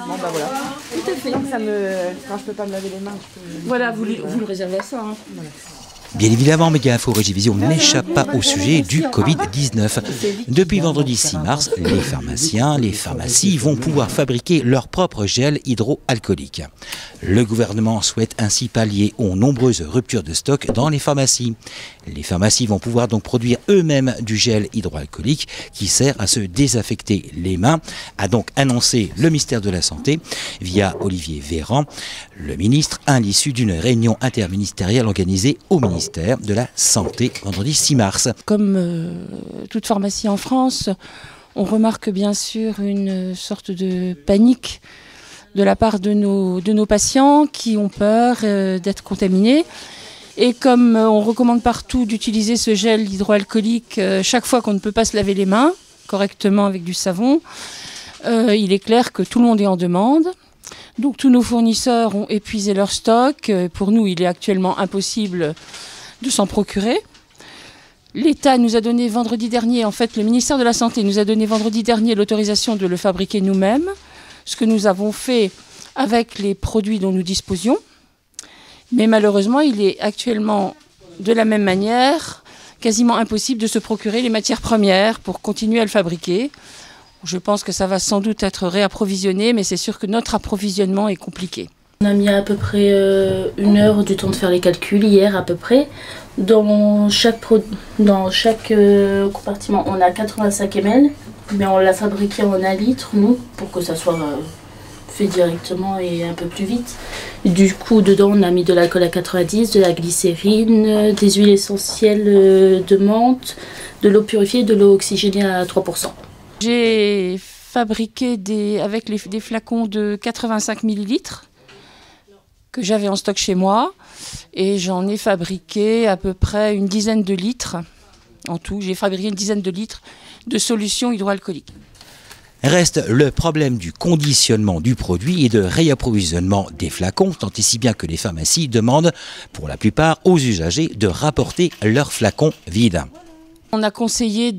Bon bah voilà. Tout à fait. Donc, quand je peux pas me laver les mains, Voilà, vous le réservez à ça. Hein. Voilà. Bien évidemment, Méga Info Régivision n'échappe pas au sujet du Covid-19. Depuis vendredi 6 mars, les pharmaciens, les pharmacies vont pouvoir fabriquer leur propre gel hydroalcoolique. Le gouvernement souhaite ainsi pallier aux nombreuses ruptures de stock dans les pharmacies. Les pharmacies vont pouvoir donc produire eux-mêmes du gel hydroalcoolique qui sert à se désinfecter les mains, a donc annoncé le ministère de la Santé via Olivier Véran, le ministre, à l'issue d'une réunion interministérielle organisée au ministère de la Santé vendredi 6 mars. Comme toute pharmacie en France, on remarque bien sûr une sorte de panique de la part de nos patients qui ont peur d'être contaminés. Et comme on recommande partout d'utiliser ce gel hydroalcoolique chaque fois qu'on ne peut pas se laver les mains correctement avec du savon, il est clair que tout le monde est en demande. Donc tous nos fournisseurs ont épuisé leur stock. Pour nous, il est actuellement impossible de s'en procurer. L'État nous a donné vendredi dernier, en fait le ministère de la Santé nous a donné vendredi dernier l'autorisation de le fabriquer nous-mêmes, ce que nous avons fait avec les produits dont nous disposions. Mais malheureusement, il est actuellement de la même manière quasiment impossible de se procurer les matières premières pour continuer à le fabriquer. Je pense que ça va sans doute être réapprovisionné, mais c'est sûr que notre approvisionnement est compliqué. On a mis à peu près 1 heure du temps de faire les calculs hier à peu près. Dans chaque compartiment, on a 85 ml, mais on l'a fabriqué en 1 litre, nous, pour que ça soit fait directement et un peu plus vite. Du coup, dedans, on a mis de l'alcool à 90, de la glycérine, des huiles essentielles de menthe, de l'eau purifiée, de l'eau oxygénée à 3%. J'ai fabriqué avec des flacons de 85 ml que j'avais en stock chez moi et j'en ai fabriqué à peu près une dizaine de litres. En tout, j'ai fabriqué une dizaine de litres de solution hydroalcoolique. Reste le problème du conditionnement du produit et de réapprovisionnement des flacons, tant et si bien que les pharmacies demandent, pour la plupart, aux usagers de rapporter leurs flacons vides. On a conseillé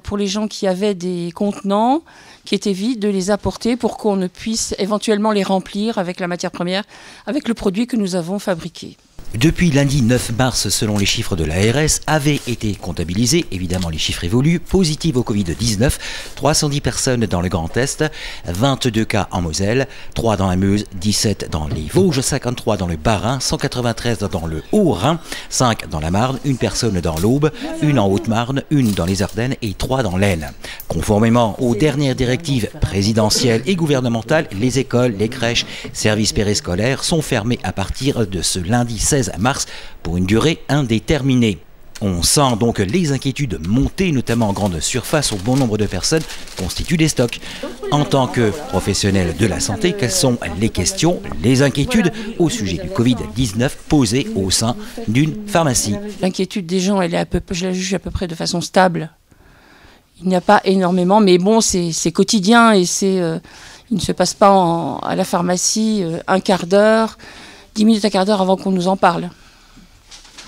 pour les gens qui avaient des contenants qui étaient vides de les apporter pour qu'on ne puisse éventuellement les remplir avec la matière première, avec le produit que nous avons fabriqué. Depuis lundi 9 mars, selon les chiffres de l'ARS, avaient été comptabilisés, évidemment les chiffres évoluent, positives au Covid-19, 310 personnes dans le Grand Est, 22 cas en Moselle, 3 dans la Meuse, 17 dans les Vosges, 53 dans le Bas-Rhin, 193 dans le Haut-Rhin, 5 dans la Marne, 1 personne dans l'Aube, 1 en Haute-Marne, 1 dans les Ardennes et 3 dans l'Aisne. Conformément aux dernières directives présidentielles et gouvernementales, les écoles, les crèches, services périscolaires sont fermés à partir de ce lundi 16 mars pour une durée indéterminée. On sent donc les inquiétudes monter, notamment en grande surface, où bon nombre de personnes constituent des stocks. En tant que professionnel de la santé, quelles sont les questions, les inquiétudes au sujet du Covid-19 posées au sein d'une pharmacie? L'inquiétude des gens, je la juge à peu près de façon stable. Il n'y a pas énormément, mais bon, c'est quotidien et il ne se passe pas à la pharmacie un quart d'heure, 10 minutes à quart d'heure avant qu'on nous en parle,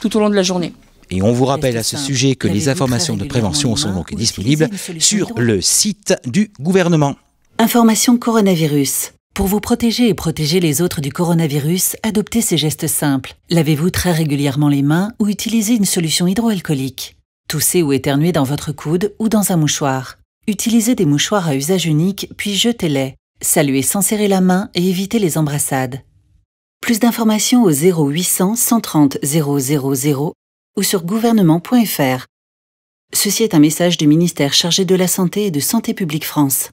tout au long de la journée. Et on vous rappelle à ce sujet que les informations de prévention sont donc disponibles sur le site du gouvernement. Information coronavirus. Pour vous protéger et protéger les autres du coronavirus, adoptez ces gestes simples. Lavez-vous très régulièrement les mains ou utilisez une solution hydroalcoolique. Toussez ou éternuez dans votre coude ou dans un mouchoir. Utilisez des mouchoirs à usage unique puis jetez-les. Saluez sans serrer la main et évitez les embrassades. Plus d'informations au 0800 130 000 ou sur gouvernement.fr. Ceci est un message du ministère chargé de la Santé et de Santé publique France.